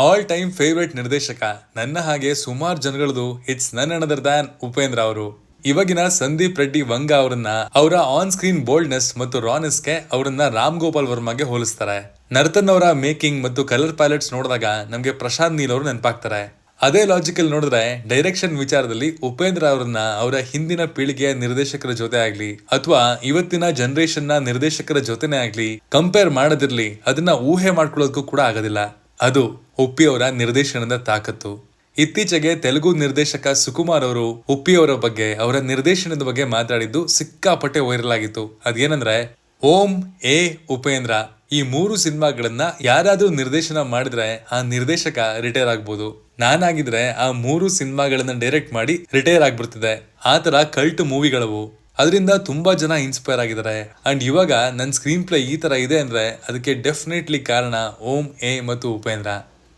All time favourite ನಿರ್ದೇಶಕ ನನ್ನ ಹಾಗೆ ಸುಮಾರು ಜನಗಳದು it's none another than Upendra ಅವರು. ಇವಾಗಿನ ಸಂದೀಪ್ ರೆಡ್ಡಿ ವಂಗ ಅವರನ್ನ ಅವರ ಆನ್ ಸ್ಕ್ರೀನ್ ಬೋಲ್ಡ್ನೆಸ್ ಮತ್ತು ರಾನೆಸ್ಗೆ ಅವರನ್ನ ರಾಮ್ ಗೋಪಾಲ್ ವರ್ಮಾಗೆ ಹೋಲಿಸ್ತಾರೆ. ನರ್ತನ್ ಅವರ ಮೇಕಿಂಗ್ ಮತ್ತು ಕಲರ್ ಪ್ಯಾಲೆಟ್ಸ್ ನೋಡಿದಾಗ ನಮ್ಗೆ ಪ್ರಶಾಂತ್ ನೀಲ್ ಅವರು ನೆನಪಾಗ್ತಾರೆ. ಅದೇ ಲಾಜಿಕಲ್ ನೋಡಿದ್ರೆ ಡೈರೆಕ್ಷನ್ ವಿಚಾರದಲ್ಲಿ ಉಪೇಂದ್ರ ಅವರನ್ನ ಅವರ ಹಿಂದಿನ ಪೀಳಿಗೆಯ ನಿರ್ದೇಶಕರ ಜೊತೆ ಆಗ್ಲಿ ಅಥವಾ ಇವತ್ತಿನ ಜನರೇಷನ್ ನ ನಿರ್ದೇಶಕರ ಜೊತೆನೆ ಆಗ್ಲಿ ಕಂಪೇರ್ ಮಾಡದಿರ್ಲಿ ಅದನ್ನ ಊಹೆ ಮಾಡ್ಕೊಳ್ಳೋದಕ್ಕೂ ಕೂಡ ಆಗೋದಿಲ್ಲ. ಅದು ಉಪ್ಪಿ ಅವರ ನಿರ್ದೇಶನದ ತಾಕತ್ತು. ಇತ್ತೀಚೆಗೆ ತೆಲುಗು ನಿರ್ದೇಶಕ ಸುಕುಮಾರ್ ಅವರು ಉಪ್ಪಿ ಅವರ ಬಗ್ಗೆ ಅವರ ನಿರ್ದೇಶನದ ಬಗ್ಗೆ ಮಾತಾಡಿದ್ದು ಸಿಕ್ಕಾಪಟ್ಟೆ ವೈರಲ್ ಆಗಿತ್ತು. ಅದೇನಂದ್ರೆ ಓಂ, ಎ, ಉಪೇಂದ್ರ ಈ 3 ಸಿನಿಮಾಗಳನ್ನ ಯಾರಾದ್ರೂ ನಿರ್ದೇಶನ ಮಾಡಿದ್ರೆ ಆ ನಿರ್ದೇಶಕ ರಿಟೈರ್ ಆಗ್ಬೋದು. ನಾನಾಗಿದ್ರೆ ಆ 3 ಸಿನಿಮಾಗಳನ್ನ ಡೈರೆಕ್ಟ್ ಮಾಡಿ ರಿಟೈರ್ ಆಗ್ಬಿಡ್ತಿದೆ. ಆತರ ಕಲ್ಟ್ ಮೂವಿಗಳವು. ಅದರಿಂದ ತುಂಬಾ ಜನ ಇನ್ಸ್ಪೈರ್ ಆಗಿದ್ದಾರೆ. ಅಂಡ್ ಇವಾಗ ನನ್ನ ಸ್ಕ್ರೀನ್ ಪ್ಲೇ ಈ ತರ ಇದೆ ಅಂದ್ರೆ ಅದಕ್ಕೆ ಡೆಫಿನೆಟ್ಲಿ ಕಾರಣ ಓಂ, ಎ ಮತ್ತು ಉಪೇಂದ್ರ.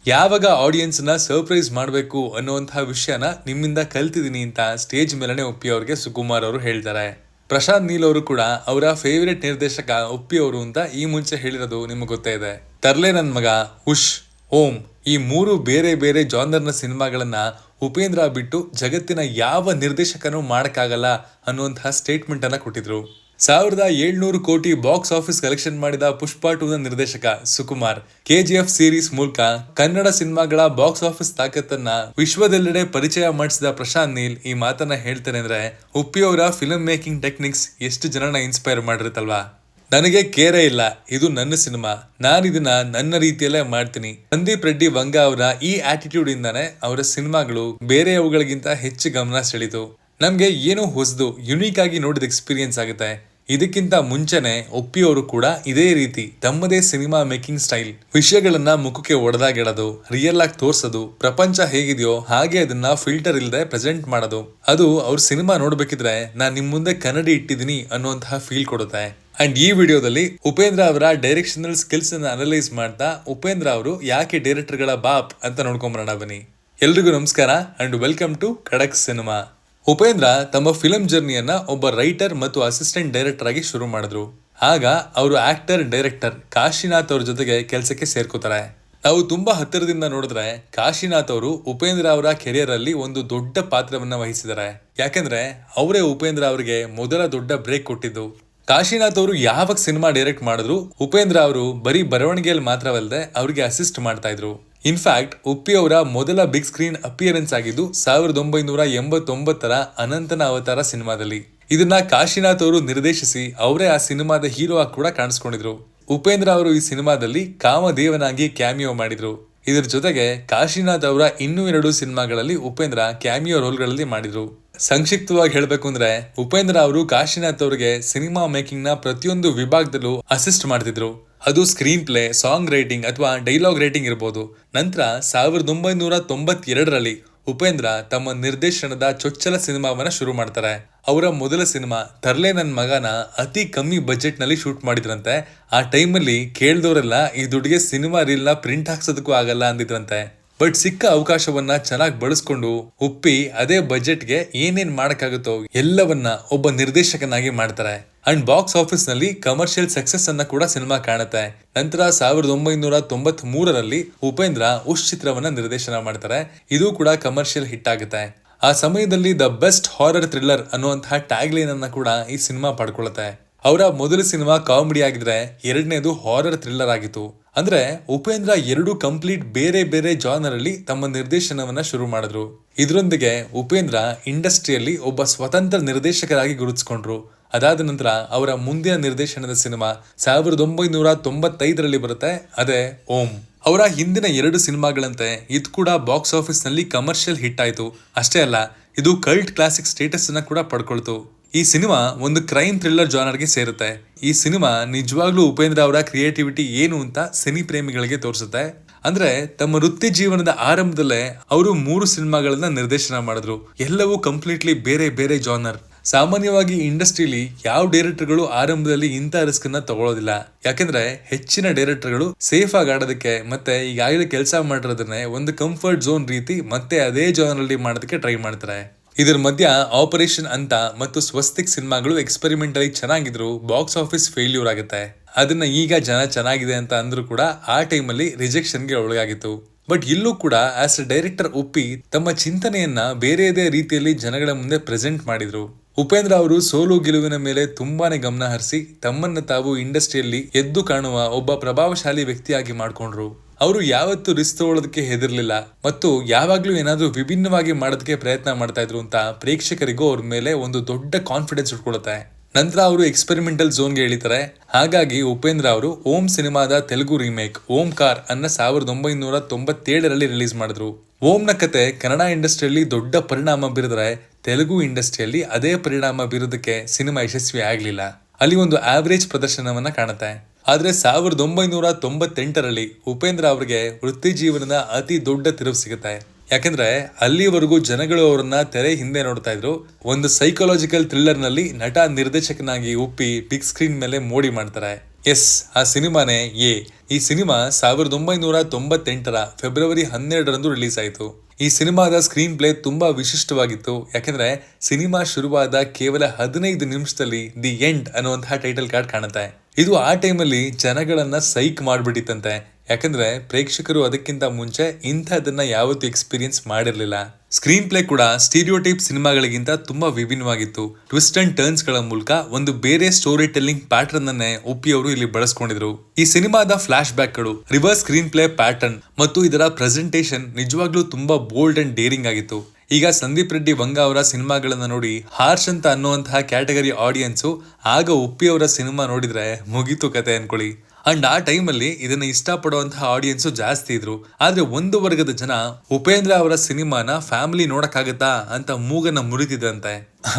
ಯಾವಾಗ ಆಡಿಯನ್ಸ್ ನ ಸರ್ಪ್ರೈಸ್ ಮಾಡಬೇಕು ಅನ್ನುವಂತಹ ವಿಷಯನ ನಿಮ್ಮಿಂದ ಕಲ್ತಿದೀನಿ ಅಂತ ಸ್ಟೇಜ್ ಮೇಲೆನೆ ಉಪ್ಪಿ ಅವ್ರಿಗೆ ಸುಕುಮಾರ್ ಅವರು ಹೇಳ್ತಾರೆ. ಪ್ರಶಾಂತ್ ನೀಲ್ ಅವರು ಕೂಡ ಅವರ ಫೇವರೇಟ್ ನಿರ್ದೇಶಕ ಉಪ್ಪಿ ಅವರು ಅಂತ ಈ ಮುಂಚೆ ಹೇಳಿರೋದು ನಿಮ್ಗೆ ಗೊತ್ತೇ ಇದೆ. ತರ್ಲೆ ನನ್ ಮಗ, ಉಶ್, ಓಂ ಈ 3 ಬೇರೆ ಬೇರೆ ಜಾನರ್ನ ಸಿನಿಮಾಗಳನ್ನ ಉಪೇಂದ್ರ ಬಿಟ್ಟು ಜಗತ್ತಿನ ಯಾವ ನಿರ್ದೇಶಕನೂ ಮಾಡಕ್ಕಾಗಲ್ಲ ಅನ್ನುವಂತಹ ಸ್ಟೇಟ್ಮೆಂಟ್ ಅನ್ನ ಕೊಟ್ಟಿದ್ರು. 1700 ಕೋಟಿ ಬಾಕ್ಸ್ ಆಫೀಸ್ ಕಲೆಕ್ಷನ್ ಮಾಡಿದ ಪುಷ್ಪ 2 ನ ನಿರ್ದೇಶಕ ಸುಕುಮಾರ್ KGF ಸೀರೀಸ್ ಮೂಲಕ ಕನ್ನಡ ಸಿನಿಮಾಗಳ ಬಾಕ್ಸ್ ಆಫೀಸ್ ತಾಕತ್ತನ್ನ ವಿಶ್ವದೆಲ್ಲೆಡೆ ಪರಿಚಯ ಮಾಡಿಸಿದ ಪ್ರಶಾಂತ್ ನೀಲ್ ಈ ಮಾತನ್ನ ಹೇಳ್ತಾನೆ ಅಂದ್ರೆ ಉಪ್ಪಿ ಅವರ ಫಿಲ್ಮ್ ಮೇಕಿಂಗ್ ಟೆಕ್ನಿಕ್ಸ್ ಎಷ್ಟು ಜನನ ಇನ್ಸ್ಪೈರ್ ಮಾಡಿರುತ್ತಲ್ವಾ. ನನಗೆ ಕೇರೇ ಇಲ್ಲ, ಇದು ನನ್ನ ಸಿನಿಮಾ, ನಾನು ಇದನ್ನ ನನ್ನ ರೀತಿಯಲ್ಲೇ ಮಾಡ್ತೀನಿ. ಸಂದೀಪ್ ರೆಡ್ಡಿ ವಂಗ ಅವರ ಈ ಆಟಿಟ್ಯೂಡ್ ಇಂದಾನೆ ಅವರ ಸಿನಿಮಾಗಳು ಬೇರೆಯವುಗಳಿಗಿಂತ ಹೆಚ್ಚು ಗಮನ ಸೆಳೀತು. ನಮ್ಗೆ ಏನೋ ಹೊಸದು ಯುನೀಕ್ ಆಗಿ ನೋಡಿದ ಎಕ್ಸ್ಪೀರಿಯನ್ಸ್ ಆಗುತ್ತೆ. ಇದಕ್ಕಿಂತ ಮುಂಚೆನೆ ಉಪ್ಪಿ ಅವರು ಕೂಡ ಇದೇ ರೀತಿ ತಮ್ಮದೇ ಸಿನಿಮಾ ಮೇಕಿಂಗ್ ಸ್ಟೈಲ್, ವಿಷಯಗಳನ್ನ ಮುಖಕ್ಕೆ ಒಡೆದಾಗಿಡೋದು, ರಿಯಲ್ ಆಗಿ ತೋರ್ಸೋದು, ಪ್ರಪಂಚ ಹೇಗಿದೆಯೋ ಹಾಗೆ ಅದನ್ನ ಫಿಲ್ಟರ್ ಇಲ್ಲದೆ ಪ್ರೆಸೆಂಟ್ ಮಾಡೋದು, ಅದು ಅವ್ರ ಸಿನಿಮಾ ನೋಡ್ಬೇಕಿದ್ರೆ ನಾನ್ ನಿಮ್ ಮುಂದೆ ಕನ್ನಡಿ ಇಟ್ಟಿದ್ದೀನಿ ಅನ್ನುವಂತಹ ಫೀಲ್ ಕೊಡುತ್ತೆ. ಅಂಡ್ ಈ ವಿಡಿಯೋದಲ್ಲಿ ಉಪೇಂದ್ರ ಅವರ ಡೈರೆಕ್ಷನಲ್ ಸ್ಕಿಲ್ಸ್ ಅನ್ನ ಅನಲೈಸ್ ಮಾಡ್ತಾ ಉಪೇಂದ್ರ ಅವರು ಯಾಕೆ ಡೈರೆಕ್ಟರ್ ಗಳ ಬಾಪ್ ಅಂತ ನೋಡ್ಕೊಂಬರೋಣ ಬನ್ನಿ. ಎಲ್ರಿಗೂ ನಮಸ್ಕಾರ ಅಂಡ್ ವೆಲ್ಕಮ್ ಟು ಖಡಕ್ ಸಿನಿಮಾ. ಉಪೇಂದ್ರ ತಮ್ಮ ಫಿಲ್ಮ್ ಜರ್ನಿಯನ್ನ ಒಬ್ಬ ರೈಟರ್ ಮತ್ತು ಅಸಿಸ್ಟೆಂಟ್ ಡೈರೆಕ್ಟರ್ ಆಗಿ ಶುರು ಮಾಡಿದ್ರು. ಆಗ ಅವರು ಆಕ್ಟರ್ ಡೈರೆಕ್ಟರ್ ಕಾಶಿನಾಥ್ ಅವ್ರ ಜೊತೆಗೆ ಕೆಲಸಕ್ಕೆ ಸೇರ್ಕೋತಾರೆ. ನಾವು ತುಂಬಾ ಹತ್ತಿರದಿಂದ ನೋಡಿದ್ರೆ ಕಾಶಿನಾಥ್ ಅವರು ಉಪೇಂದ್ರ ಅವರ ಕೆರಿಯರ್ ಅಲ್ಲಿ ಒಂದು ದೊಡ್ಡ ಪಾತ್ರವನ್ನ ವಹಿಸಿದ್ದಾರೆ. ಯಾಕೆಂದ್ರೆ ಅವರೇ ಉಪೇಂದ್ರ ಅವರಿಗೆ ಮೊದಲ ದೊಡ್ಡ ಬ್ರೇಕ್ ಕೊಟ್ಟಿದ್ದು. ಕಾಶಿನಾಥ್ ಅವರು ಯಾವಾಗ ಸಿನಿಮಾ ಡೈರೆಕ್ಟ್ ಮಾಡಿದ್ರು ಉಪೇಂದ್ರ ಅವರು ಬರೀ ಬರವಣಿಗೆಯಲ್ಲಿ ಮಾತ್ರವಲ್ಲದೆ ಅವ್ರಿಗೆ ಅಸಿಸ್ಟ್ ಮಾಡ್ತಾ ಇದ್ರು. ಇನ್ಫ್ಯಾಕ್ಟ್ ಉಪ್ಪಿ ಅವರ ಮೊದಲ ಬಿಗ್ ಸ್ಕ್ರೀನ್ ಅಪಿಯರೆನ್ಸ್ ಆಗಿದ್ದು 1989ರ ಅನಂತನ ಅವತಾರ ಸಿನಿಮಾದಲ್ಲಿ. ಇದನ್ನ ಕಾಶಿನಾಥ್ ಅವರು ನಿರ್ದೇಶಿಸಿ ಅವರೇ ಆ ಸಿನಿಮಾದ ಹೀರೋ ಆಗಿ ಕೂಡ ಕಾಣಿಸ್ಕೊಂಡಿದ್ರು. ಉಪೇಂದ್ರ ಅವರು ಈ ಸಿನಿಮಾದಲ್ಲಿ ಕಾಮದೇವನಾಗಿ ಕ್ಯಾಮಿಯೋ ಮಾಡಿದ್ರು. ಇದರ ಜೊತೆಗೆ ಕಾಶಿನಾಥ್ ಅವರ ಇನ್ನೂ 2 ಸಿನಿಮಾಗಳಲ್ಲಿ ಉಪೇಂದ್ರ ಕ್ಯಾಮಿಯೋ ರೋಲ್ಗಳಲ್ಲಿ ಮಾಡಿದ್ರು. ಸಂಕ್ಷಿಪ್ತವಾಗಿ ಹೇಳ್ಬೇಕು ಅಂದ್ರೆ ಉಪೇಂದ್ರ ಅವರು ಕಾಶಿನಾಥ್ ಅವರಿಗೆ ಸಿನಿಮಾ ಮೇಕಿಂಗ್ ನ ಪ್ರತಿಯೊಂದು ವಿಭಾಗದಲ್ಲೂ ಅಸಿಸ್ಟ್ ಮಾಡ್ತಿದ್ರು. ಅದು ಸ್ಕ್ರೀನ್ ಪ್ಲೇ, ಸಾಂಗ್ ರೈಟಿಂಗ್ ಅಥವಾ ಡೈಲಾಗ್ ರೈಟಿಂಗ್ ಇರಬಹುದು. ನಂತರ 1992ರಲ್ಲಿ ಉಪೇಂದ್ರ ತಮ್ಮ ನಿರ್ದೇಶನದ ಚೊಚ್ಚಲ ಸಿನಿಮಾವನ್ನ ಶುರು ಮಾಡ್ತಾರೆ. ಅವರ ಮೊದಲ ಸಿನಿಮಾ ತರ್ಲೆ ನನ್ ಮಗನ ಅತಿ ಕಮ್ಮಿ ಬಜೆಟ್ ನಲ್ಲಿ ಶೂಟ್ ಮಾಡಿದ್ರಂತೆ. ಆ ಟೈಮಲ್ಲಿ ಕೇಳ್ದವರೆಲ್ಲ ಈ ದುಡ್ಡಿಗೆ ಸಿನಿಮಾ ರೀಲ್ ನ ಪ್ರಿಂಟ್ ಹಾಕ್ಸೋದಕ್ಕೂ ಆಗಲ್ಲ ಅಂದಿದ್ರಂತೆ. ಬಟ್ ಸಿಕ್ಕ ಅವಕಾಶವನ್ನ ಚೆನ್ನಾಗಿ ಬಳಸ್ಕೊಂಡು ಉಪ್ಪಿ ಅದೇ ಬಜೆಟ್ಗೆ ಏನೇನ್ ಮಾಡಕ್ಕಾಗುತ್ತೋ ಎಲ್ಲವನ್ನ ಒಬ್ಬ ನಿರ್ದೇಶಕನಾಗಿ ಮಾಡ್ತಾರೆ. ಅಂಡ್ ಬಾಕ್ಸ್ ಆಫೀಸ್ ನಲ್ಲಿ ಕಮರ್ಷಿಯಲ್ ಸಕ್ಸಸ್ ಅನ್ನ ಕೂಡ ಸಿನಿಮಾ ಕಾಣುತ್ತೆ. ನಂತರ 1993ರಲ್ಲಿ ಉಪೇಂದ್ರ ಉಶ್ ಚಿತ್ರವನ್ನ ನಿರ್ದೇಶನ ಮಾಡ್ತಾರೆ. ಇದು ಕೂಡ ಕಮರ್ಷಿಯಲ್ ಹಿಟ್ ಆಗುತ್ತೆ. ಆ ಸಮಯದಲ್ಲಿ ದ ಬೆಸ್ಟ್ ಹಾರರ್ ಥ್ರಿಲ್ಲರ್ ಅನ್ನುವಂತಹ ಟ್ಯಾಗ್ ಲೈನ್ ಅನ್ನ ಕೂಡ ಈ ಸಿನಿಮಾ ಪಡ್ಕೊಳ್ಳುತ್ತೆ. ಅವರ ಮೊದಲ ಸಿನಿಮಾ ಕಾಮಿಡಿ ಆಗಿದ್ರೆ ಎರಡನೇದು ಹಾರರ್ ಥ್ರಿಲ್ಲರ್ ಆಗಿತ್ತು. ಅಂದ್ರೆ ಉಪೇಂದ್ರ 2 ಕಂಪ್ಲೀಟ್ ಬೇರೆ ಬೇರೆ ಜಾನರ್ ಅಲ್ಲಿ ತಮ್ಮ ನಿರ್ದೇಶನವನ್ನ ಶುರು ಮಾಡಿದ್ರು. ಇದರೊಂದಿಗೆ ಉಪೇಂದ್ರ ಇಂಡಸ್ಟ್ರಿಯಲ್ಲಿ ಒಬ್ಬ ಸ್ವತಂತ್ರ ನಿರ್ದೇಶಕರಾಗಿ ಗುರುತಿಸಿಕೊಂಡ್ರು. ಅದಾದ ನಂತರ ಅವರ ಮುಂದಿನ ನಿರ್ದೇಶನದ ಸಿನಿಮಾ 1995ರಲ್ಲಿ ಬರುತ್ತೆ, ಅದೇ ಓಂ. ಅವರ ಹಿಂದಿನ 2 ಸಿನಿಮಾಗಳಂತೆ ಇದು ಕೂಡ ಬಾಕ್ಸ್ ಆಫೀಸ್ ನಲ್ಲಿ ಕಮರ್ಷಿಯಲ್ ಹಿಟ್ ಆಯ್ತು. ಅಷ್ಟೇ ಅಲ್ಲ, ಇದು ಕಲ್ಟ್ ಕ್ಲಾಸಿಕ್ ಸ್ಟೇಟಸ್ ಅನ್ನ ಕೂಡ ಪಡ್ಕೊಳ್ತು. ಈ ಸಿನಿಮಾ ಒಂದು ಕ್ರೈಮ್ ಥ್ರಿಲ್ಲರ್ ಜಾನರ್ಗೆ ಸೇರುತ್ತೆ. ಈ ಸಿನಿಮಾ ನಿಜವಾಗ್ಲೂ ಉಪೇಂದ್ರ ಅವರ ಕ್ರಿಯೇಟಿವಿಟಿ ಏನು ಅಂತ ಸಿನಿ ಪ್ರೇಮಿಗಳಿಗೆ ತೋರಿಸುತ್ತೆ. ಅಂದ್ರೆ ತಮ್ಮ ವೃತ್ತಿ ಜೀವನದ ಆರಂಭದಲ್ಲೇ ಅವರು 3 ಸಿನಿಮಾಗಳನ್ನ ನಿರ್ದೇಶನ ಮಾಡಿದ್ರು. ಎಲ್ಲವೂ ಕಂಪ್ಲೀಟ್ಲಿ ಬೇರೆ ಬೇರೆ ಜಾನರ್. ಸಾಮಾನ್ಯವಾಗಿ ಇಂಡಸ್ಟ್ರಿಲಿ ಯಾವ ಡೈರೆಕ್ಟರ್ಗಳು ಆರಂಭದಲ್ಲಿ ಇಂಥ ರಿಸ್ಕ್ ಅನ್ನ ತಗೊಳ್ಳೋದಿಲ್ಲ. ಯಾಕಂದ್ರೆ ಹೆಚ್ಚಿನ ಡೈರೆಕ್ಟರ್ಗಳು ಸೇಫ್ ಆಗಿ ಆಡೋದಕ್ಕೆ ಮತ್ತೆ ಈಗಾಗಲೇ ಕೆಲಸ ಮಾಡಿರೋದನ್ನೇ ಒಂದು ಕಂಫರ್ಟ್ ಝೋನ್ ರೀತಿ ಮತ್ತೆ ಅದೇ ಜಾನರ್ ಅಲ್ಲಿ ಮಾಡೋದಕ್ಕೆ ಟ್ರೈ ಮಾಡ್ತಾರೆ. ಇದರ ಮಧ್ಯ ಆಪರೇಷನ್ ಅಂತ ಮತ್ತು ಸ್ವಸ್ತಿಕ್ ಸಿನಿಮಾಗಳು ಎಕ್ಸ್ಪೆರಿಮೆಂಟಲಿ ಚೆನ್ನಾಗಿದ್ರು ಬಾಕ್ಸ್ ಆಫೀಸ್ ಫೇಲ್ಯೂರ್ ಆಗುತ್ತೆ. ಅದನ್ನ ಈಗ ಜನ ಚೆನ್ನಾಗಿದೆ ಅಂತ ಅಂದ್ರೂ ಕೂಡ ಆ ಟೈಮಲ್ಲಿ ರಿಜೆಕ್ಷನ್ಗೆ ಒಳಗಾಗಿತ್ತು. ಬಟ್ ಇಲ್ಲೂ ಕೂಡ ಆಸ್ ಎ ಡೈರೆಕ್ಟರ್ ಉಪ್ಪಿ ತಮ್ಮ ಚಿಂತನೆಯನ್ನ ಬೇರೆಯದೇ ರೀತಿಯಲ್ಲಿ ಜನಗಳ ಮುಂದೆ ಪ್ರೆಸೆಂಟ್ ಮಾಡಿದ್ರು. ಉಪೇಂದ್ರ ಅವರು ಸೋಲು ಗೆಲುವಿನ ಮೇಲೆ ತುಂಬಾನೇ ಗಮನ ಹರಿಸಿ ತಮ್ಮನ್ನ ತಾವು ಇಂಡಸ್ಟ್ರಿಯಲ್ಲಿ ಎದ್ದು ಕಾಣುವ ಒಬ್ಬ ಪ್ರಭಾವಶಾಲಿ ವ್ಯಕ್ತಿಯಾಗಿ ಮಾಡ್ಕೊಂಡ್ರು. ಅವರು ಯಾವತ್ತೂ ರಿಸ್ಕ್ ತಗೊಳ್ಳೋದಕ್ಕೆ ಹೆದರ್ಲಿಲ್ಲ ಮತ್ತು ಯಾವಾಗ್ಲೂ ಏನಾದ್ರೂ ವಿಭಿನ್ನವಾಗಿ ಮಾಡೋದಕ್ಕೆ ಪ್ರಯತ್ನ ಮಾಡ್ತಾ ಇದ್ರು ಅಂತ ಪ್ರೇಕ್ಷಕರಿಗೂ ಅವ್ರ ಮೇಲೆ ಒಂದು ದೊಡ್ಡ ಕಾನ್ಫಿಡೆನ್ಸ್ ಉಟ್ಕೊಳುತ್ತೆ. ನಂತರ ಅವರು ಎಕ್ಸ್ಪೆರಿಮೆಂಟಲ್ ಝೋನ್ಗೆ ಇಳಿತಾರೆ. ಹಾಗಾಗಿ ಉಪೇಂದ್ರ ಅವರು ಓಂ ಸಿನಿಮಾದ ತೆಲುಗು ರೀಮೇಕ್ ಓಂಕಾರ್ ಅನ್ನ 1997ರಲ್ಲಿ ರಿಲೀಸ್ ಮಾಡಿದ್ರು. ಓಂನ ಕತೆ ಕನ್ನಡ ಇಂಡಸ್ಟ್ರಿಯಲ್ಲಿ ದೊಡ್ಡ ಪರಿಣಾಮ ಬೀರಿದ್ರೆ ತೆಲುಗು ಇಂಡಸ್ಟ್ರಿಯಲ್ಲಿ ಅದೇ ಪರಿಣಾಮ ಬೀರೋದಕ್ಕೆ ಸಿನಿಮಾ ಯಶಸ್ವಿ ಆಗ್ಲಿಲ್ಲ. ಅಲ್ಲಿ ಒಂದು ಆವರೇಜ್ ಪ್ರದರ್ಶನವನ್ನ ಕಾಣುತ್ತೆ. ಆದ್ರೆ 1998ರಲ್ಲಿ ಉಪೇಂದ್ರ ಅವರಿಗೆ ವೃತ್ತಿ ಜೀವನದ ಅತಿ ದೊಡ್ಡ ತಿರುವು ಸಿಗುತ್ತೆ. ಯಾಕಂದ್ರೆ ಅಲ್ಲಿವರೆಗೂ ಜನಗಳು ಅವರನ್ನ ತೆರೆ ಹಿಂದೆ ನೋಡ್ತಾ ಇದ್ರು. ಒಂದು ಸೈಕಾಲಜಿಕಲ್ ಥ್ರಿಲ್ಲರ್ ನಲ್ಲಿ ನಟ ನಿರ್ದೇಶಕನಾಗಿ ಉಪ್ಪಿ ಬಿಗ್ ಸ್ಕ್ರೀನ್ ಮೇಲೆ ಮೋಡಿ ಮಾಡ್ತಾರೆ. ಎಸ್, ಆ ಸಿನಿಮಾನೇ ಎ. ಈ ಸಿನಿಮಾ 1998ರ ಫೆಬ್ರವರಿ 12ರಂದು ರಿಲೀಸ್ ಆಯಿತು. ಈ ಸಿನಿಮಾದ ಸ್ಕ್ರೀನ್ ಪ್ಲೇ ತುಂಬಾ ವಿಶಿಷ್ಟವಾಗಿತ್ತು. ಯಾಕಂದ್ರೆ ಸಿನಿಮಾ ಶುರುವಾದ ಕೇವಲ 15 ನಿಮಿಷದಲ್ಲಿ ದಿ ಎಂಡ್ ಅನ್ನುವಂತಹ ಟೈಟಲ್ ಕಾರ್ಡ್ ಕಾಣುತ್ತೆ. ಇದು ಆ ಟೈಮಲ್ಲಿ ಜನಗಳನ್ನ ಸೈಕ್ ಮಾಡ್ಬಿಟ್ಟಿತ್ತಂತೆ. ಯಾಕಂದ್ರೆ ಪ್ರೇಕ್ಷಕರು ಅದಕ್ಕಿಂತ ಮುಂಚೆ ಇಂಥದನ್ನ ಯಾವತ್ತೂ ಎಕ್ಸ್ಪೀರಿಯನ್ಸ್ ಮಾಡಿರ್ಲಿಲ್ಲ. ಸ್ಕ್ರೀನ್ ಪ್ಲೇ ಕೂಡ ಸ್ಟೀರಿಯೋಟೈಪ್ ಸಿನಿಮಾಗಳಿಗಿಂತ ತುಂಬಾ ವಿಭಿನ್ನವಾಗಿತ್ತು. ಟ್ವಿಸ್ಟ್ ಅಂಡ್ ಟರ್ನ್ಸ್ ಗಳ ಮೂಲಕ ಒಂದು ಬೇರೆ ಸ್ಟೋರಿ ಟೆಲ್ಲಿಂಗ್ ಪ್ಯಾಟರ್ನ್ ಅನ್ನೇ ಉಪ್ಪಿ ಅವರು ಇಲ್ಲಿ ಬಳಸ್ಕೊಂಡಿದ್ರು. ಈ ಸಿನಿಮಾದ ಫ್ಲಾಶ್ ಬ್ಯಾಕ್ ಗಳು, ರಿವರ್ಸ್ ಸ್ಕ್ರೀನ್ ಪ್ಲೇ ಪ್ಯಾಟರ್ನ್ ಮತ್ತು ಇದರ ಪ್ರೆಸೆಂಟೇಷನ್ ನಿಜವಾಗ್ಲೂ ತುಂಬಾ ಬೋಲ್ಡ್ ಅಂಡ್ ಡೇರಿಂಗ್ ಆಗಿತ್ತು. ಈಗ ಸಂದೀಪ್ ರೆಡ್ಡಿ ವಂಗ ಅವರ ಸಿನಿಮಾಗಳನ್ನ ನೋಡಿ ಹಾರ್ಶ್ ಅಂತ ಅನ್ನುವಂತಹ ಕ್ಯಾಟಗರಿ ಆಡಿಯನ್ಸು ಆಗ ಉಪ್ಪಿ ಅವರ ಸಿನಿಮಾ ನೋಡಿದ್ರೆ ಮುಗೀತು ಕತೆ ಅನ್ಕೊಳ್ಳಿ. ಅಂಡ್ ಆ ಟೈಮಲ್ಲಿ ಇದನ್ನ ಇಷ್ಟಪಡುವಂತಹ ಆಡಿಯನ್ಸು ಜಾಸ್ತಿ ಇದ್ರು. ಆದ್ರೆ ಒಂದು ವರ್ಗದ ಜನ ಉಪೇಂದ್ರ ಅವರ ಸಿನಿಮಾನ ಫ್ಯಾಮಿಲಿ ನೋಡಕ್ಕಾಗತ್ತಾ ಅಂತ ಮೂಗನ್ನ ಮುರಿತಿದಂತೆ.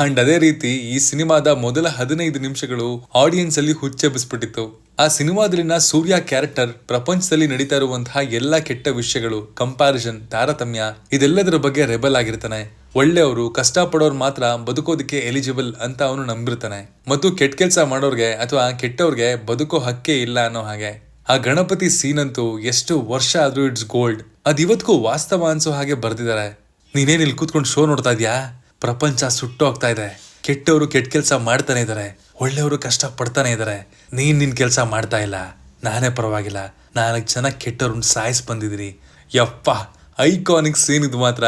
ಅಂಡ್ ಅದೇ ರೀತಿ ಈ ಸಿನಿಮಾದ ಮೊದಲ 15 ನಿಮಿಷಗಳು ಆಡಿಯನ್ಸ್ ಅಲ್ಲಿ ಹುಚ್ಚೆಬ್ಬಿಸ್ಬಿಟ್ಟಿತ್ತು. ಆ ಸಿನಿಮಾದಲ್ಲಿನ ಸೂರ್ಯ ಕ್ಯಾರೆಕ್ಟರ್ ಪ್ರಪಂಚದಲ್ಲಿ ನಡೀತಾ ಇರುವಂತಹ ಎಲ್ಲಾ ಕೆಟ್ಟ ವಿಷಯಗಳು, ಕಂಪ್ಯಾರಿಸನ್, ತಾರತಮ್ಯ ಇದೆಲ್ಲದರ ಬಗ್ಗೆ ರೆಬಲ್ ಆಗಿರ್ತಾನೆ. ಒಳ್ಳೆಯವರು, ಕಷ್ಟಪಡೋರು ಮಾತ್ರ ಬದುಕೋದಕ್ಕೆ ಎಲಿಜಿಬಲ್ ಅಂತ ಅವನು ನಂಬಿರ್ತಾನೆ. ಮತ್ತು ಕೆಟ್ಟ ಕೆಲಸ ಮಾಡೋರ್ಗೆ ಅಥವಾ ಕೆಟ್ಟವ್ರಿಗೆ ಬದುಕೋ ಹಕ್ಕೇ ಇಲ್ಲ ಅನ್ನೋ ಹಾಗೆ. ಆ ಗಣಪತಿ ಸೀನ್ ಅಂತೂ ಎಷ್ಟು ವರ್ಷ ಆದ್ರೂ ಇಟ್ಸ್ ಗೋಲ್ಡ್. ಅದಿವತ್ಗೂ ವಾಸ್ತವ ಅನ್ಸೋ ಹಾಗೆ ಬರ್ದಿದ್ದಾರೆ. ನೀನೇನ್ ಇಲ್ಲಿ ಕೂತ್ಕೊಂಡು ಶೋ ನೋಡ್ತಾ ಇದ್ಯಾ? ಪ್ರಪಂಚ ಸುಟ್ಟು ಹೋಗ್ತಾ ಇದೆ. ಕೆಟ್ಟವರು ಕೆಟ್ಟ ಕೆಲಸ ಮಾಡ್ತಾನೆ ಇದಾರೆ, ಒಳ್ಳೆಯವರು ಕಷ್ಟ ಪಡ್ತಾನೆ ಇದಾರೆ. ನೀನ್ ನಿನ್ ಕೆಲಸ ಮಾಡ್ತಾ ಇಲ್ಲ, ನಾನೇ ಪರವಾಗಿಲ್ಲ, 4 ಜನ ಕೆಟ್ಟವ್ರನ್ನ ಸಾಯಿಸ್ ಬಂದಿದ್ದೀರಿ. ಯಪ್ಪ, ಐಕಾನಿಕ್ ಸೀನ್ ಇದು ಮಾತ್ರ.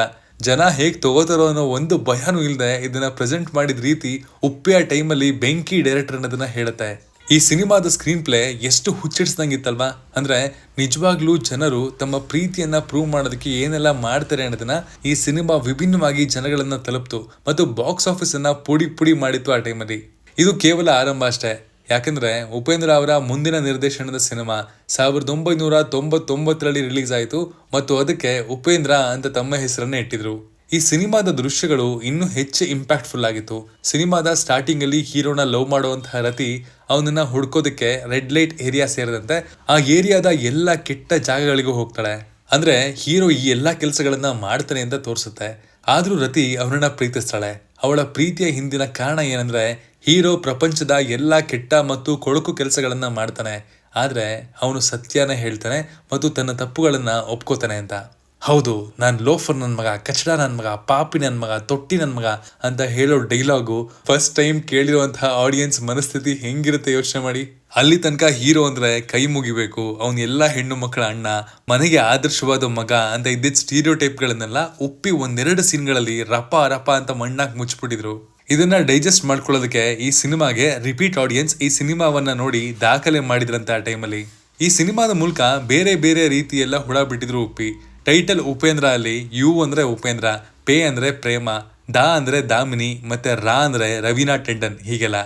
ಜನ ಹೇಗ್ ತಗೋತಾರೋ ಅನ್ನೋ ಒಂದು ಭಯನೂ ಇಲ್ಲದೆ ಇದನ್ನ ಪ್ರೆಸೆಂಟ್ ಮಾಡಿದ ರೀತಿ ಉಪ್ಪಿ ಆ ಟೈಮಲ್ಲಿ ಬೆಂಕಿ ಡೈರೆಕ್ಟರ್ ಅನ್ನೋದನ್ನ ಹೇಳುತ್ತೆ. ಈ ಸಿನಿಮಾದ ಸ್ಕ್ರೀನ್ ಪ್ಲೇ ಎಷ್ಟು ಹುಚ್ಚಿಡ್ಸ್ದಂಗಿತ್ತಲ್ವಾ? ಅಂದ್ರೆ ನಿಜವಾಗ್ಲೂ ಜನರು ತಮ್ಮ ಪ್ರೀತಿಯನ್ನ ಪ್ರೂವ್ ಮಾಡೋದಕ್ಕೆ ಏನೆಲ್ಲ ಮಾಡ್ತಾರೆ ಅನ್ನೋದನ್ನ ಈ ಸಿನಿಮಾ ವಿಭಿನ್ನವಾಗಿ ಜನಗಳನ್ನ ತಲುಪ್ತು ಮತ್ತು ಬಾಕ್ಸ್ ಆಫೀಸ್ ಅನ್ನ ಪುಡಿ ಪುಡಿ ಮಾಡಿತ್ತು ಆ ಟೈಮಲ್ಲಿ. ಇದು ಕೇವಲ ಆರಂಭ ಅಷ್ಟೇ. ಯಾಕಂದ್ರೆ ಉಪೇಂದ್ರ ಅವರ ಮುಂದಿನ ನಿರ್ದೇಶನದ ಸಿನಿಮಾ 1999ರಲ್ಲಿ ರಿಲೀಸ್ ಆಯಿತು ಮತ್ತು ಅದಕ್ಕೆ ಉಪೇಂದ್ರ ಅಂತ ತಮ್ಮ ಹೆಸರನ್ನ ಇಟ್ಟಿದ್ರು. ಈ ಸಿನಿಮಾದ ದೃಶ್ಯಗಳು ಇನ್ನೂ ಹೆಚ್ಚು ಇಂಪ್ಯಾಕ್ಟ್ಫುಲ್ ಆಗಿತ್ತು. ಸಿನಿಮಾದ ಸ್ಟಾರ್ಟಿಂಗ್ ಅಲ್ಲಿ ಹೀರೋನ ಲವ್ ಮಾಡುವಂತಹ ರತಿ ಅವನನ್ನ ಹುಡ್ಕೋದಕ್ಕೆ ರೆಡ್ ಲೈಟ್ ಏರಿಯಾ ಸೇರಿದಂತೆ ಆ ಏರಿಯಾದ ಎಲ್ಲ ಕೆಟ್ಟ ಜಾಗಗಳಿಗೂ ಹೋಗ್ತಾಳೆ. ಅಂದ್ರೆ ಹೀರೋ ಈ ಎಲ್ಲಾ ಕೆಲಸಗಳನ್ನ ಮಾಡ್ತಾನೆ ಅಂತ ತೋರಿಸುತ್ತೆ. ಆದ್ರೂ ರತಿ ಅವನನ್ನ ಪ್ರೀತಿಸ್ತಾಳೆ. ಅವಳ ಪ್ರೀತಿಯ ಹಿಂದಿನ ಕಾರಣ ಏನಂದ್ರೆ ಹೀರೋ ಪ್ರಪಂಚದ ಎಲ್ಲಾ ಕೆಟ್ಟ ಮತ್ತು ಕೊಳಕು ಕೆಲಸಗಳನ್ನ ಮಾಡ್ತಾನೆ, ಆದ್ರೆ ಅವನು ಸತ್ಯನ ಹೇಳ್ತಾನೆ ಮತ್ತು ತನ್ನ ತಪ್ಪುಗಳನ್ನ ಒಪ್ಕೋತಾನೆ ಅಂತ. ಹೌದು, ನಾನ್ ಲೋಫರ್ ನನ್ ಮಗ, ಕಚಡ ನನ್ ಮಗ, ಪಾಪಿ ನನ್ ಮಗ, ತೊಟ್ಟಿ ನನ್ ಮಗ ಅಂತ ಹೇಳೋ ಡೈಲಾಗು ಫಸ್ಟ್ ಟೈಮ್ ಕೇಳಿರುವಂತಹ ಆಡಿಯನ್ಸ್ ಮನಸ್ಥಿತಿ ಹೆಂಗಿರುತ್ತೆ ಯೋಚನೆ ಮಾಡಿ. ಅಲ್ಲಿ ತನಕ ಹೀರೋ ಅಂದ್ರೆ ಕೈ ಮುಗಿಬೇಕು, ಅವನ್ ಎಲ್ಲಾ ಹೆಣ್ಣು ಮಕ್ಕಳ ಅಣ್ಣ, ಮನೆಗೆ ಆದರ್ಶವಾದ ಮಗ ಅಂತ ಇದ್ದಿದ್ದ ಸ್ಟೀರಿಯೋಟೈಪ್ ಗಳನ್ನೆಲ್ಲ ಉಪ್ಪಿ 1-2 ಸೀನ್ಗಳಲ್ಲಿ ರಪ ರಪ ಅಂತ ಮಣ್ಣಾಕ್ ಮುಚ್ಚಿಬಿಟ್ಟಿದ್ರು. ಇದನ್ನ ಡೈಜೆಸ್ಟ್ ಮಾಡ್ಕೊಳ್ಳೋದಕ್ಕೆ ಈ ಸಿನಿಮಾಗೆ ರಿಪೀಟ್ ಆಡಿಯನ್ಸ್ ಈ ಸಿನಿಮಾವನ್ನ ನೋಡಿ ದಾಖಲೆ ಮಾಡಿದ್ರಂತೆ ಆ ಟೈಮಲ್ಲಿ. ಈ ಸಿನಿಮಾದ ಮೂಲಕ ಬೇರೆ ಬೇರೆ ರೀತಿಯೆಲ್ಲ ಹುಳ ಬಿಟ್ಟಿದ್ರು ಉಪ್ಪಿ. ಟೈಟಲ್ ಉಪೇಂದ್ರ ಅಲ್ಲಿ ಯು ಅಂದ್ರೆ ಉಪೇಂದ್ರ, ಪೇ ಅಂದ್ರೆ ಪ್ರೇಮ, ದಾ ಅಂದ್ರೆ ದಾಮಿನಿ ಮತ್ತೆ ರಾ ಅಂದ್ರೆ ರವೀನಾ ಟೆಂಡನ್, ಹೀಗೆಲ್ಲ.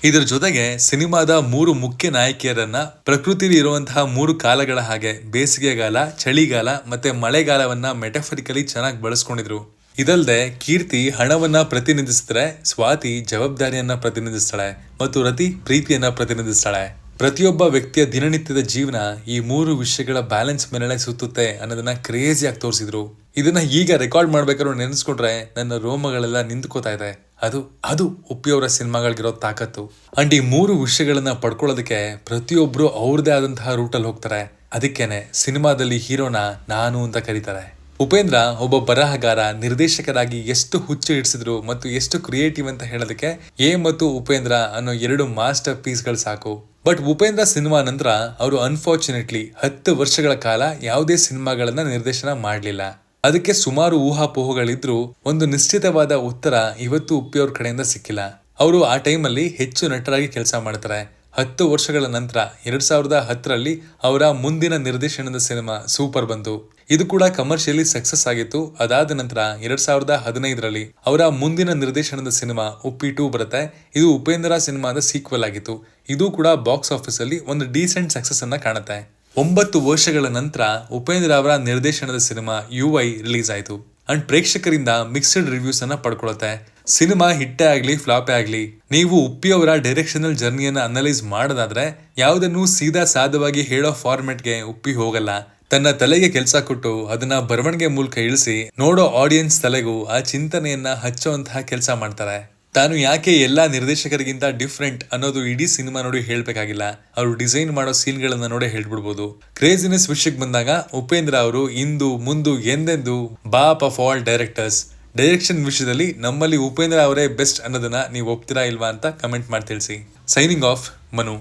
ಇದ್ರ ಜೊತೆಗೆ ಸಿನಿಮಾದ 3 ಮುಖ್ಯ ನಾಯಕಿಯರನ್ನ ಪ್ರಕೃತಿಲಿ ಇರುವಂತಹ 3 ಕಾಲಗಳ ಹಾಗೆ ಬೇಸಿಗೆಗಾಲ, ಚಳಿಗಾಲ ಮತ್ತೆ ಮಳೆಗಾಲವನ್ನ ಮೆಟಫರಿಕಲಿ ಚೆನ್ನಾಗಿ ಬಳಸ್ಕೊಂಡಿದ್ರು. ಇದಲ್ಲದೆ ಕೀರ್ತಿ ಹಣವನ್ನ ಪ್ರತಿನಿಧಿಸಿದ್ರೆ, ಸ್ವಾತಿ ಜವಾಬ್ದಾರಿಯನ್ನ ಪ್ರತಿನಿಧಿಸ್ತಾಳೆ ಮತ್ತು ರತಿ ಪ್ರೀತಿಯನ್ನ ಪ್ರತಿನಿಧಿಸ್ತಾಳೆ. ಪ್ರತಿಯೊಬ್ಬ ವ್ಯಕ್ತಿಯ ದಿನನಿತ್ಯದ ಜೀವನ ಈ 3 ವಿಷಯಗಳ ಬ್ಯಾಲೆನ್ಸ್ ಮೇಲೆ ಸುತ್ತುತ್ತೆ ಅನ್ನೋದನ್ನ ಕ್ರೇಜಿಯಾಗಿ ತೋರಿಸಿದ್ರು. ಇದನ್ನ ಈಗ ರೆಕಾರ್ಡ್ ಮಾಡ್ಬೇಕಾದ್ರೂ ನೆನೆಸ್ಕೊಂಡ್ರೆ ನನ್ನ ರೋಮಗಳೆಲ್ಲ ನಿಂತ್ಕೋತಾ ಇದೆ. ಅದು ಉಪ್ಪಿಯವರ ಸಿನಿಮಾಗಳಿಗಿರೋ ತಾಕತ್ತು. ಅಂಡ್ ಈ 3 ವಿಷಯಗಳನ್ನ ಪಡ್ಕೊಳ್ಳೋದಕ್ಕೆ ಪ್ರತಿಯೊಬ್ರು ಅವ್ರದೇ ಆದಂತಹ ರೂಟಲ್ಲಿ ಹೋಗ್ತಾರೆ. ಅದಕ್ಕೇನೆ ಸಿನಿಮಾದಲ್ಲಿ ಹೀರೋನ ನಾನು ಅಂತ ಕರೀತಾರೆ. ಉಪೇಂದ್ರ ಒಬ್ಬ ಬರಹಗಾರ, ನಿರ್ದೇಶಕರಾಗಿ ಎಷ್ಟು ಹುಚ್ಚು ಹಿಡಿಸಿದ್ರು ಮತ್ತು ಎಷ್ಟು ಕ್ರಿಯೇಟಿವ್ ಅಂತ ಹೇಳೋದಕ್ಕೆ ಎ ಮತ್ತು ಉಪೇಂದ್ರ ಅನ್ನೋ 2 ಮಾಸ್ಟರ್ ಪೀಸ್ಗಳು ಸಾಕು. ಬಟ್ ಉಪೇಂದ್ರ ಸಿನಿಮಾ ನಂತರ ಅವರು ಅನ್ಫಾರ್ಚುನೇಟ್ಲಿ 10 ವರ್ಷಗಳ ಕಾಲ ಯಾವುದೇ ಸಿನಿಮಾಗಳನ್ನ ನಿರ್ದೇಶನ ಮಾಡಲಿಲ್ಲ. ಅದಕ್ಕೆ ಸುಮಾರು ಊಹಾಪೋಹಗಳಿದ್ರು ಒಂದು ನಿಶ್ಚಿತವಾದ ಉತ್ತರ ಇವತ್ತು ಉಪ್ಪಿ ಅವ್ರ ಕಡೆಯಿಂದ ಸಿಕ್ಕಿಲ್ಲ. ಅವರು ಆ ಟೈಮಲ್ಲಿ ಹೆಚ್ಚು ನಟರಾಗಿ ಕೆಲಸ ಮಾಡ್ತಾರೆ. 10 ವರ್ಷಗಳ ನಂತರ 2010ರಲ್ಲಿ ಅವರ ಮುಂದಿನ ನಿರ್ದೇಶನದ ಸಿನಿಮಾ ಸೂಪರ್ ಬಂತು. ಇದು ಕೂಡ ಕಮರ್ಷಿಯಲಿ ಸಕ್ಸಸ್ ಆಗಿತ್ತು. ಅದಾದ ನಂತರ 2015ರಲ್ಲಿ ಅವರ ಮುಂದಿನ ನಿರ್ದೇಶನದ ಸಿನಿಮಾ ಉಪ್ಪಿ 2 ಬರುತ್ತೆ. ಇದು ಉಪೇಂದ್ರ ಸಿನಿಮಾದ ಸೀಕ್ವೆಲ್ ಆಗಿತ್ತು. ಇದು ಕೂಡ ಬಾಕ್ಸ್ ಆಫೀಸ್ ಅಲ್ಲಿ ಒಂದು ಡೀಸೆಂಟ್ ಸಕ್ಸಸ್ ಅನ್ನ ಕಾಣುತ್ತೆ. 9 ವರ್ಷಗಳ ನಂತರ ಉಪೇಂದ್ರ ಅವರ ನಿರ್ದೇಶನದ ಸಿನಿಮಾ UI ರಿಲೀಸ್ ಆಯಿತು ಅಂಡ್ ಪ್ರೇಕ್ಷಕರಿಂದ ಮಿಕ್ಸ್ಡ್ ರಿವ್ಯೂಸ್ ಅನ್ನ ಪಡ್ಕೊಳ್ಳುತ್ತೆ. ಸಿನಿಮಾ ಹಿಟ್ಟೇ ಆಗ್ಲಿ ಫ್ಲಾಪೇ ಆಗ್ಲಿ, ನೀವು ಉಪ್ಪಿ ಅವರ ಡೈರೆಕ್ಷನಲ್ ಜರ್ನಿಯನ್ನ ಅನಲೈಸ್ ಮಾಡೋದಾದ್ರೆ ಯಾವುದನ್ನು ಸೀದಾ ಸಾಧವಾಗಿ ಹೇಳೋ ಫಾರ್ಮೆಟ್ಗೆ ಉಪ್ಪಿ ಹೋಗಲ್ಲ. ತನ್ನ ತಲೆಗೆ ಕೆಲಸ ಕೊಟ್ಟು ಅದನ್ನ ಬರವಣಿಗೆ ಮೂಲಕ ಇಳಿಸಿ ನೋಡೋ ಆಡಿಯನ್ಸ್ ತಲೆಗೂ ಆ ಚಿಂತನೆಯನ್ನ ಹಚ್ಚುವಂತಹ ಕೆಲಸ ಮಾಡ್ತಾರೆ. ತಾನು ಯಾಕೆ ಎಲ್ಲಾ ನಿರ್ದೇಶಕರಿಗಿಂತ ಡಿಫ್ರೆಂಟ್ ಅನ್ನೋದು ಇಡೀ ಸಿನಿಮಾ ನೋಡಿ ಹೇಳ್ಬೇಕಾಗಿಲ್ಲ, ಅವರು ಡಿಸೈನ್ ಮಾಡೋ ಸೀನ್ಗಳನ್ನ ನೋಡಿ ಹೇಳ್ಬಿಡ್ಬೋದು. ಕ್ರೇಜಿನೆಸ್ ವಿಷಯಕ್ಕೆ ಬಂದಾಗ ಉಪೇಂದ್ರ ಅವರು ಇಂದು ಮುಂದು ಎಂದೆಂದು Baap of all directors. Direction ವಿಷಯದಲ್ಲಿ ನಮ್ಮಲ್ಲಿ ಉಪೇಂದ್ರ ಅವರೇ ಬೆಸ್ಟ್ ಅನ್ನೋದನ್ನ ನೀವು ಒಪ್ತೀರಾ ಇಲ್ವಾ ಅಂತ ಕಮೆಂಟ್ ಮಾಡಿ ತಿಳಿಸಿ. Signing off, Manu.